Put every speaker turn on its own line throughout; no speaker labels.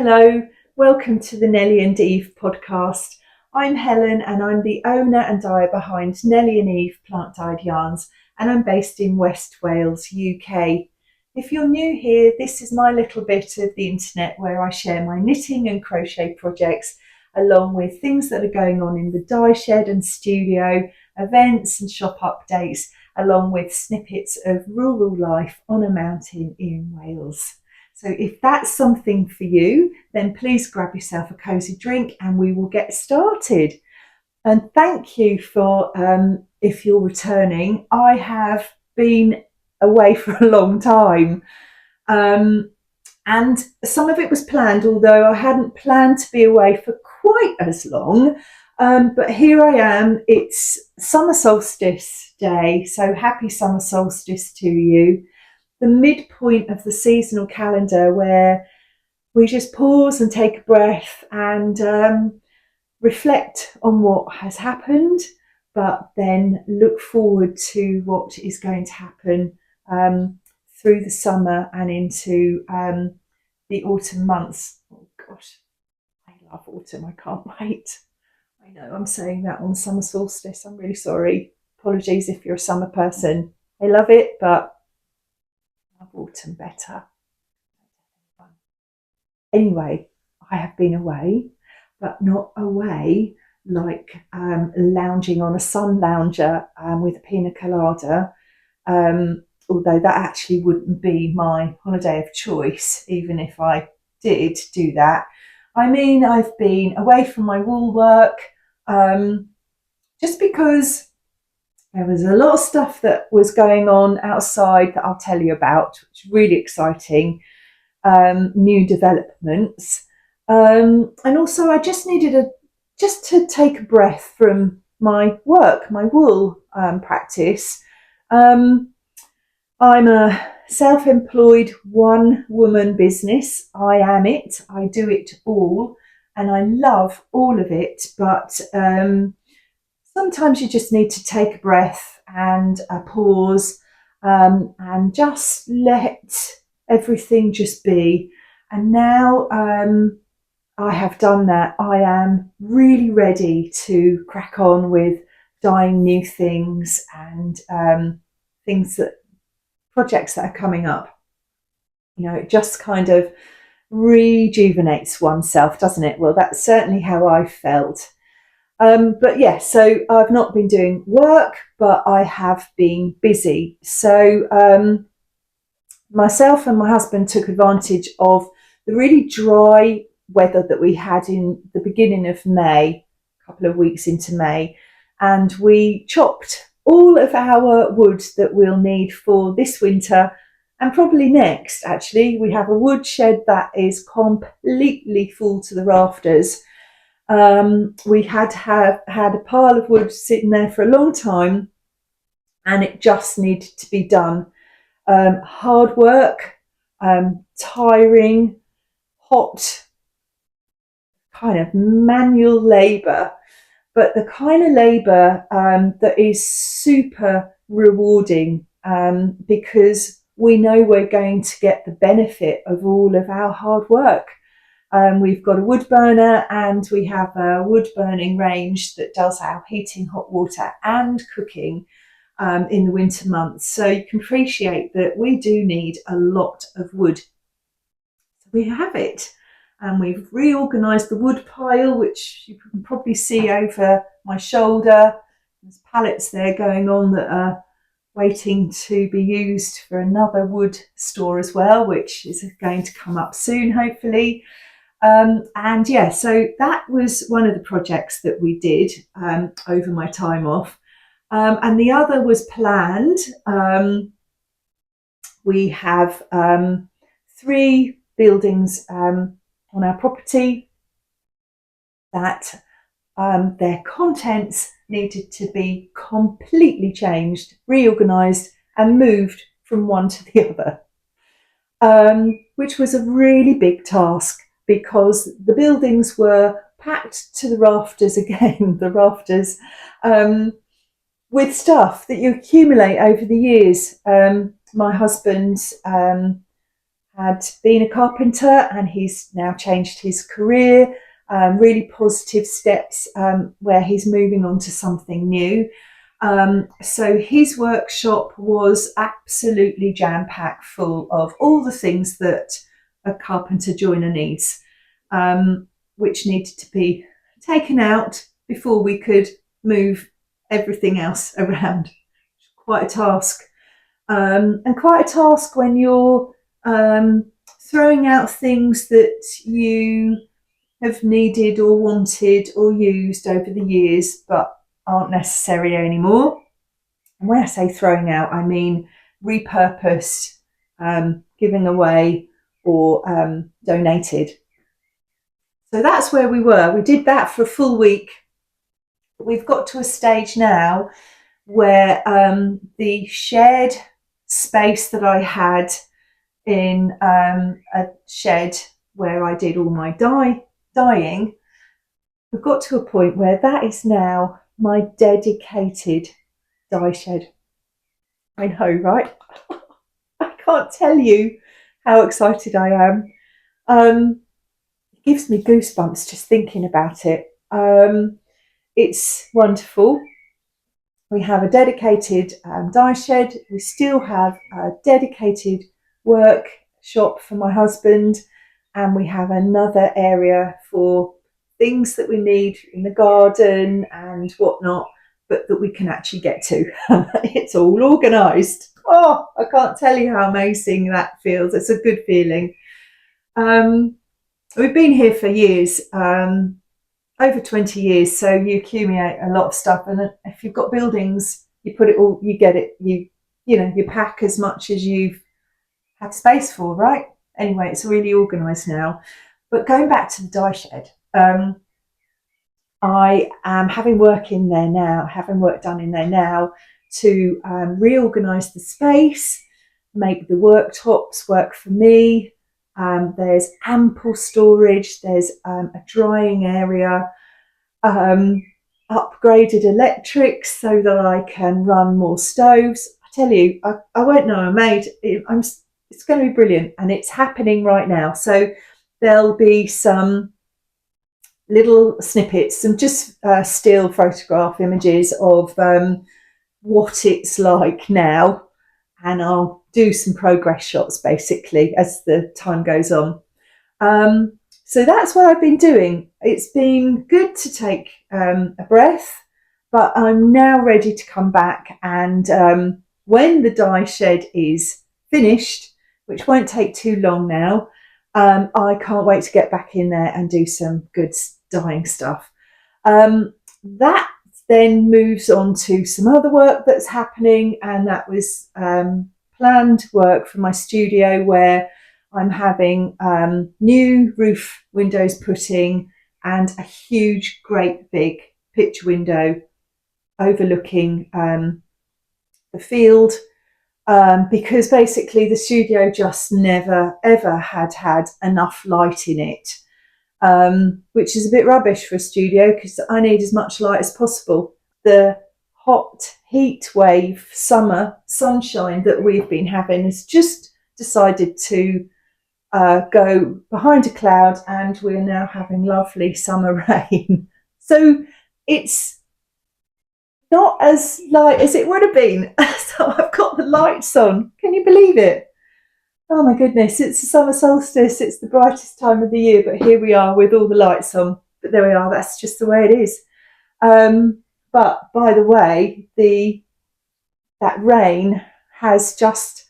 Hello, welcome to the Nellie and Eve podcast. I'm Helen and I'm the owner and dyer behind Nellie and Eve Plant Dyed Yarns, and I'm based in West Wales, UK. If you're new here, this is my little bit of the internet where I share my knitting and crochet projects along with things that are going on in the dye shed and studio, events and shop updates, along with snippets of rural life on a mountain in Wales. So if that's something for you, then please grab yourself a cosy drink and we will get started. And thank you for, if you're returning, I have been away for a long time. And some of it was planned, although I hadn't planned to be away for quite as long. But here I am. It's summer solstice day, so happy summer solstice to you. The midpoint of the seasonal calendar where we just pause and take a breath and reflect on what has happened, but then look forward to what is going to happen through the summer and into the autumn months. Oh gosh, I love autumn. I can't wait. I know I'm saying that on summer solstice. I'm really sorry. Apologies if you're a summer person. I love it, but I love autumn better. Anyway, I have been away, but not away like lounging on a sun lounger with a pina colada. Although that actually wouldn't be my holiday of choice, even if I did do that. I mean, I've been away from my wool work just because there was a lot of stuff that was going on outside that I'll tell you about, which is really exciting, new developments. And also I just needed to take a breath from my work, my wool practice. I'm a self-employed one-woman business. I am it. I do it all, and I love all of it. But sometimes you just need to take a breath and a pause, and just let everything just be. And now I have done that. I am really ready to crack on with dyeing new things and projects that are coming up. You know, it just kind of rejuvenates oneself, doesn't it? Well, that's certainly how I felt. But yeah, so I've not been doing work, but I have been busy. So myself and my husband took advantage of the really dry weather that we had in the beginning of May, a couple of weeks into May, and we chopped all of our wood that we'll need for this winter and probably next. Actually, we have a wood shed that is completely full to the rafters. We had a pile of wood sitting there for a long time and it just needed to be done. Hard work, tiring, hot, kind of manual labour, but the kind of labour that is super rewarding because we know we're going to get the benefit of all of our hard work. We've got a wood burner and we have a wood burning range that does our heating, hot water and cooking in the winter months. So you can appreciate that we do need a lot of wood. So we have it. And we've reorganised the wood pile, which you can probably see over my shoulder. There's pallets there going on that are waiting to be used for another wood store as well, which is going to come up soon, hopefully. And yeah, so that was one of the projects that we did over my time off. And the other was planned. We have 3 buildings on our property that their contents needed to be completely changed, reorganised and moved from one to the other, which was a really big task because the buildings were packed to the rafters again, the rafters, with stuff that you accumulate over the years. My husband had been a carpenter and he's now changed his career. Really positive steps where he's moving on to something new. So his workshop was absolutely jam-packed full of all the things that a carpenter joiner needs, which needed to be taken out before we could move everything else around. Quite a task. And quite a task when you're throwing out things that you have needed or wanted or used over the years but aren't necessary anymore. And when I say throwing out, I mean repurposed, giving away, or donated. So that's where we were. We did that for a full week. We've got to a stage now where the shared space that I had in a shed where I did all my dyeing, we've got to a point where that is now my dedicated dye shed. I know, right? I can't tell you how excited I am. It gives me goosebumps just thinking about it. It's wonderful. We have a dedicated dye shed. We still have a dedicated workshop for my husband, and we have another area for things that we need in the garden and whatnot, but that we can actually get to. It's all organised. Oh, I can't tell you how amazing that feels. It's a good feeling. We've been here for years, over 20 years, so you accumulate a lot of stuff, and if you've got buildings, you put it all, you get it, you pack as much as you've had space for, right? Anyway, it's really organised now. But going back to the dye shed, I am having work done in there now to reorganise the space, make the worktops work for me. There's ample storage, there's a drying area, upgraded electrics so that I can run more stoves. I tell you, I won't know I'm made. It's going to be brilliant, and it's happening right now. So there'll be some little snippets, some just still photograph images of what it's like now, and I'll do some progress shots basically as the time goes on. So that's what I've been doing. It's been good to take a breath, but I'm now ready to come back, and when the dye shed is finished, which won't take too long now, I can't wait to get back in there and do some good dyeing stuff. That then moves on to some other work that's happening, and that was planned work for my studio, where I'm having new roof windows put in and a huge, great big picture window overlooking the field, because basically the studio just never ever had enough light in it, which is a bit rubbish for a studio because I need as much light as possible. The hot heat wave summer sunshine that we've been having has just decided to go behind a cloud, and we're now having lovely summer rain. So it's not as light as it would have been. So I've got the lights on. Can you believe it? Oh my goodness, it's the summer solstice. It's the brightest time of the year, but here we are with all the lights on. But there we are, that's just the way it is. But by the way, that rain has just,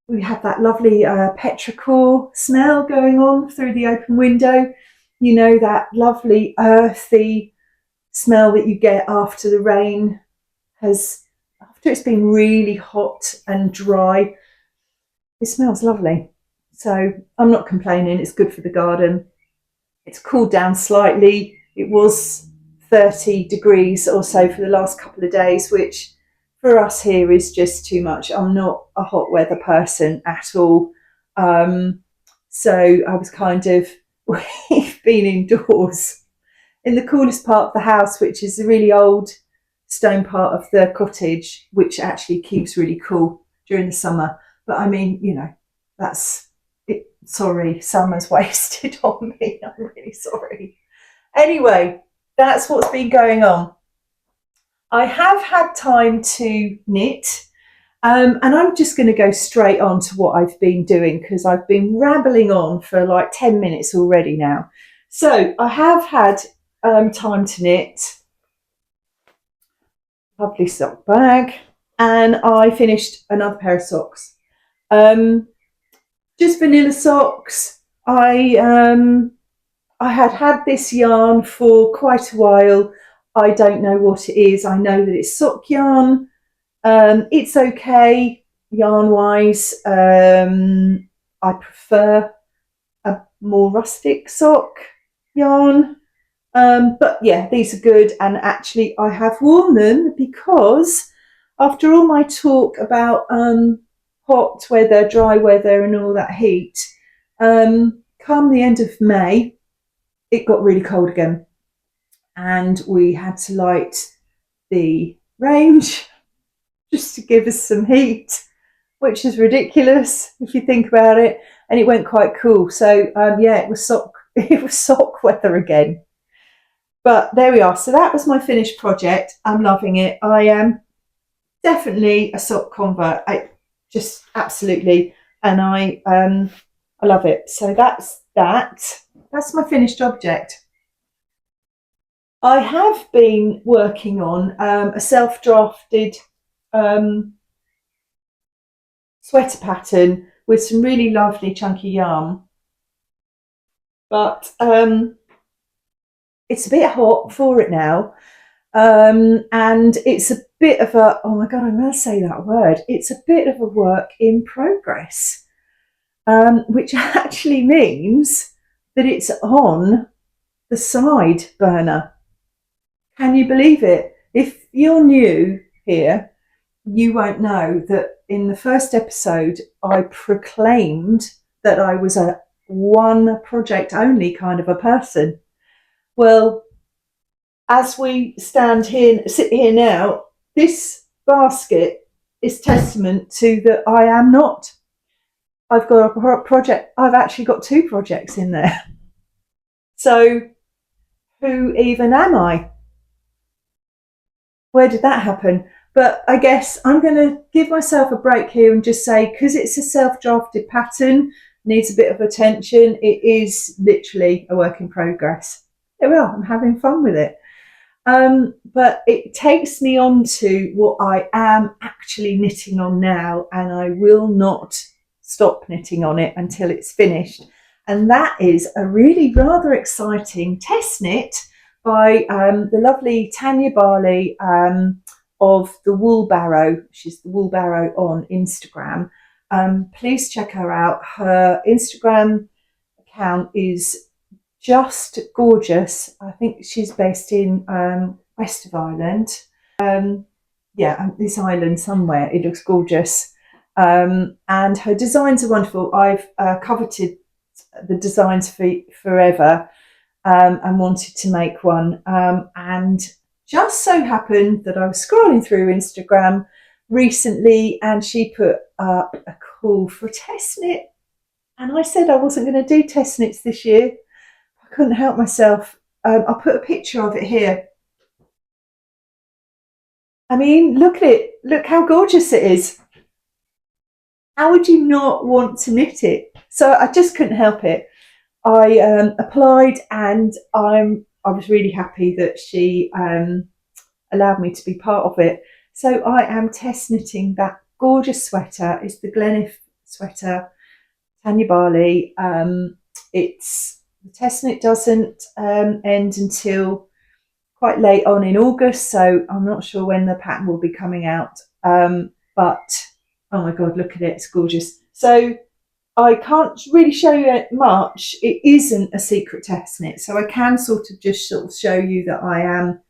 we have that lovely petrichor smell going on through the open window. You know, that lovely earthy smell that you get after the rain after it's been really hot and dry. It smells lovely. So I'm not complaining, it's good for the garden. It's cooled down slightly. It was 30 degrees or so for the last couple of days, which for us here is just too much. I'm not a hot weather person at all. So I was we've been indoors in the coolest part of the house, which is the really old stone part of the cottage, which actually keeps really cool during the summer. But I mean, you know, sorry, summer's wasted on me. I'm really sorry. Anyway, that's what's been going on. I have had time to knit, and I'm just going to go straight on to what I've been doing because I've been rambling on for like 10 minutes already now. So I have had time to knit. Lovely sock bag, and I finished another pair of socks. Just vanilla socks. I had this yarn for quite a while. I don't know what it is. I know that it's sock yarn. It's okay yarn wise. I prefer a more rustic sock yarn. But yeah, these are good, and actually I have worn them because after all my talk about hot weather, dry weather and all that heat, come the end of May, it got really cold again and we had to light the range just to give us some heat, which is ridiculous if you think about it, and it went quite cool. So yeah, it was sock weather again. But there we are. So that was my finished project. I'm loving it. I am definitely a sock convert. I just absolutely, and I love it. So that's that. That's my finished object. I have been working on a self-drafted sweater pattern with some really lovely chunky yarn, but it's a bit hot for it now, and it's a bit of a, oh my god, I'm going to say that word, it's a bit of a work in progress, which actually means that it's on the side burner. Can you believe it? If you're new here, you won't know that in the first episode I proclaimed that I was a one project only kind of a person. Well, as we sit here now, this basket is testament to that I am not. I've got a project, I've actually got 2 projects in there. So who even am I? Where did that happen? But I guess I'm going to give myself a break here and just say, because it's a self-drafted pattern, needs a bit of attention, it is literally a work in progress. There we are, I'm having fun with it. But it takes me on to what I am actually knitting on now, and I will not stop knitting on it until it's finished. And that is a really rather exciting test knit by the lovely Tanya Barley of the Wool Barrow. She's the Wool Barrow on Instagram. Please check her out. Her Instagram account is just gorgeous. I think she's based in west of Ireland. Yeah, this island somewhere. It looks gorgeous. And her designs are wonderful. I've coveted the designs for forever and wanted to make one. And just so happened that I was scrolling through Instagram recently and she put up a call for a test knit. And I said I wasn't going to do test knits this year. I couldn't help myself. I'll put a picture of it here. I mean, look at it. Look how gorgeous it is. How would you not want to knit it? So I just couldn't help it. I applied and I was really happy that she allowed me to be part of it. So I am test knitting that gorgeous sweater. It's the Gleniff Sweater, Tanya Barley. The test knit doesn't end until quite late on in August, so I'm not sure when the pattern will be coming out. But oh my god, look at it, it's gorgeous. So I can't really show you much. It isn't a secret test knit, so I can sort of show you that I am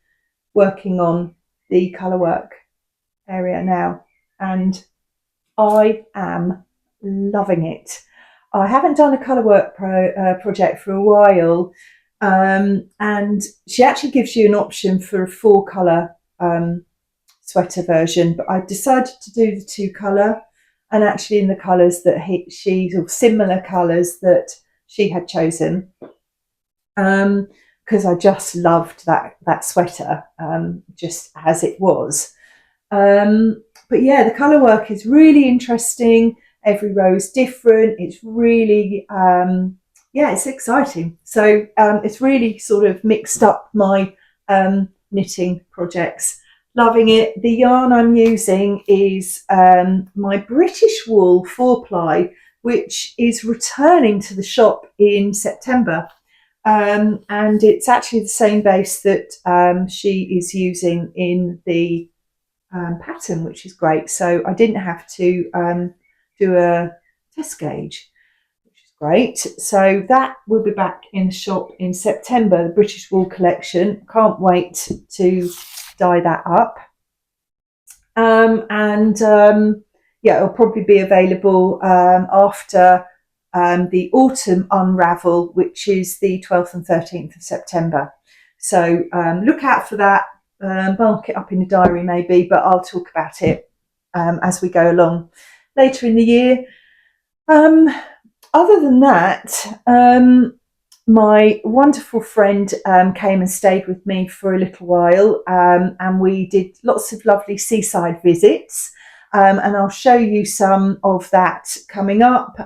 working on the colour work area now, and I am loving it. I haven't done a colour work project for a while, and she actually gives you an option for a 4-colour sweater version, but I decided to do the 2-colour and actually in the colours that or similar colours that she had chosen, because I just loved that sweater, just as it was. But yeah, the colour work is really interesting. Every row is different. It's really, it's exciting. So it's really sort of mixed up my knitting projects. Loving it. The yarn I'm using is my British wool 4-ply, which is returning to the shop in September. And it's actually the same base that she is using in the pattern, which is great. So I didn't have to do a test gauge, which is great. So that will be back in the shop in September, the British wool collection. Can't wait to dye that up. It'll probably be available after the autumn unravel, which is the 12th and 13th of September. So look out for that. Mark it up in the diary maybe, but I'll talk about it as we go along later in the year. Other than that, my wonderful friend came and stayed with me for a little while, and we did lots of lovely seaside visits, and I'll show you some of that coming up.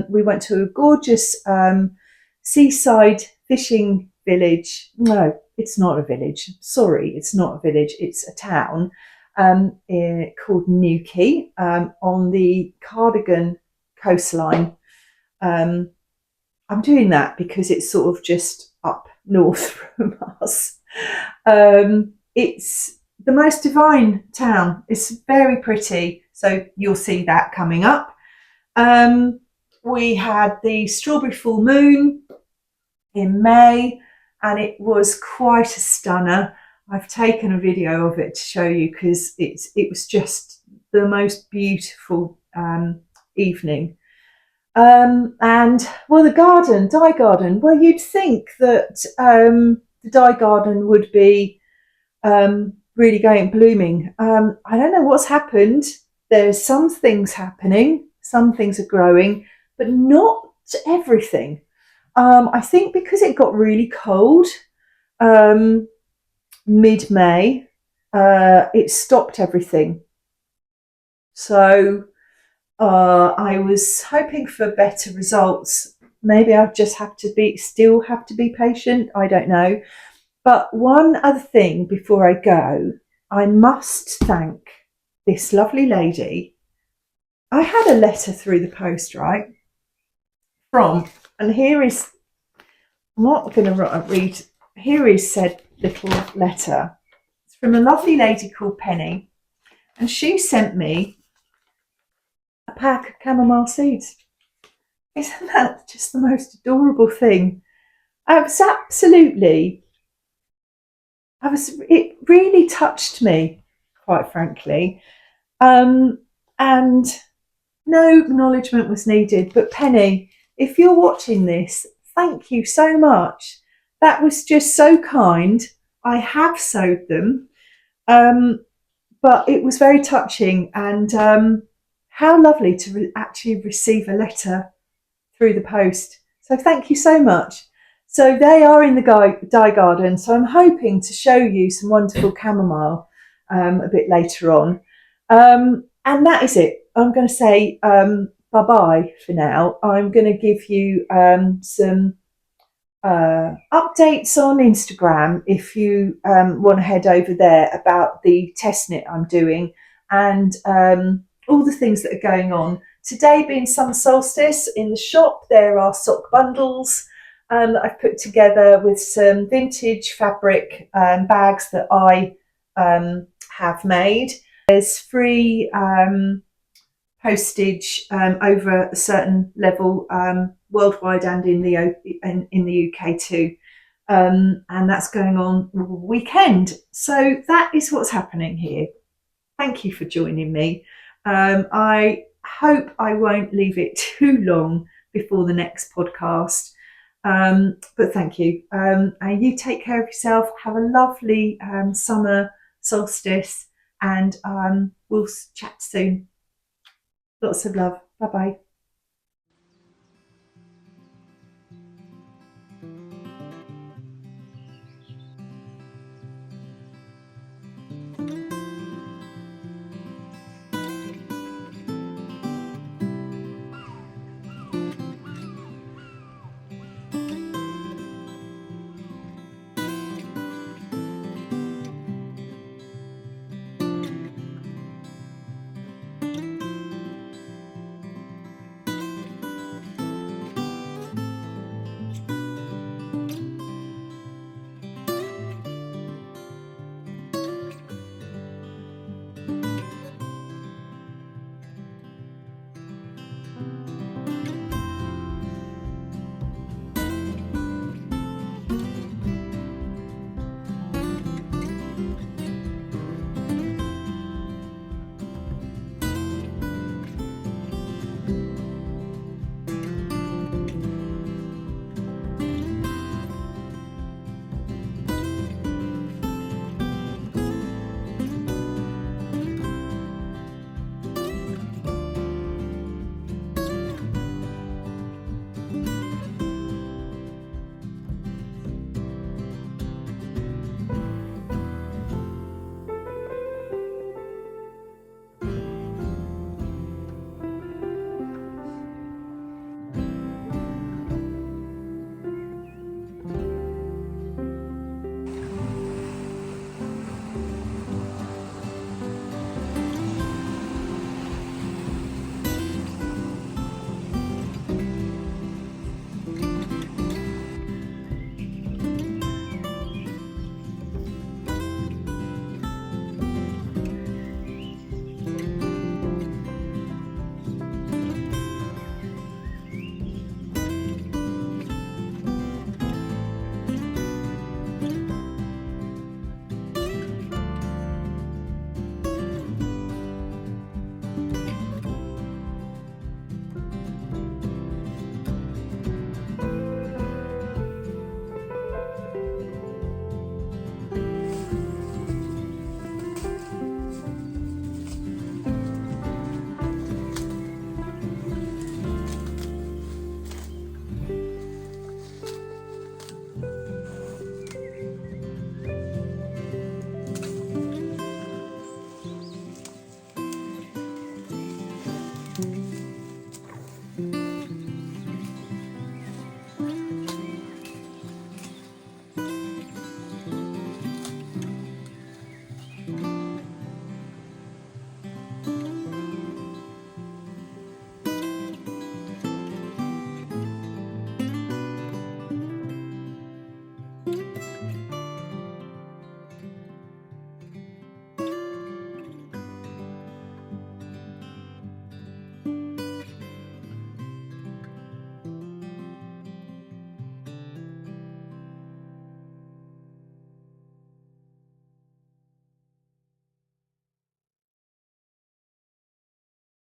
We went to a gorgeous seaside fishing village. No, it's not a village. Sorry, it's not a village. It's a town called Quay on the Ceredigion coastline. I'm doing that because it's sort of just up north from us. It's the most divine town. It's very pretty. So you'll see that coming up. We had the strawberry full moon in May, and it was quite a stunner. I've taken a video of it to show you because it was just the most beautiful evening. And well, the dye garden. Well, you'd think that the dye garden would be really blooming. I don't know what's happened. There's some things happening, some things are growing, but not everything. I think because it got really cold mid-May, it stopped everything. So I was hoping for better results. Maybe I just still have to be patient. I don't know. But one other thing before I go, I must thank this lovely lady. I had a letter through the post, right? And here is, I'm not going to read, here is said little letter. It's from a lovely lady called Penny. And she sent me a pack of chamomile seeds. Isn't that just the most adorable thing? It really touched me, quite frankly. And no acknowledgement was needed. But Penny, if you're watching this, thank you so much. That was just so kind. I have sewed them, but it was very touching, and how lovely to actually receive a letter through the post. So thank you so much. So they are in the dye garden. So I'm hoping to show you some wonderful chamomile a bit later on. And that is it. I'm going to say bye-bye for now. I'm going to give you some updates on Instagram if you want to head over there about the test knit I'm doing and all the things that are going on. Today being summer solstice, in the shop there are sock bundles that I've put together with some vintage fabric bags that I have made. There's free postage over a certain level worldwide and in the UK too, and that's going on weekend. So that is what's happening here. Thank you for joining me. I hope I won't leave it too long before the next podcast, but thank you. And you take care of yourself. Have a lovely summer solstice, and we'll chat soon. Lots of love. Bye bye.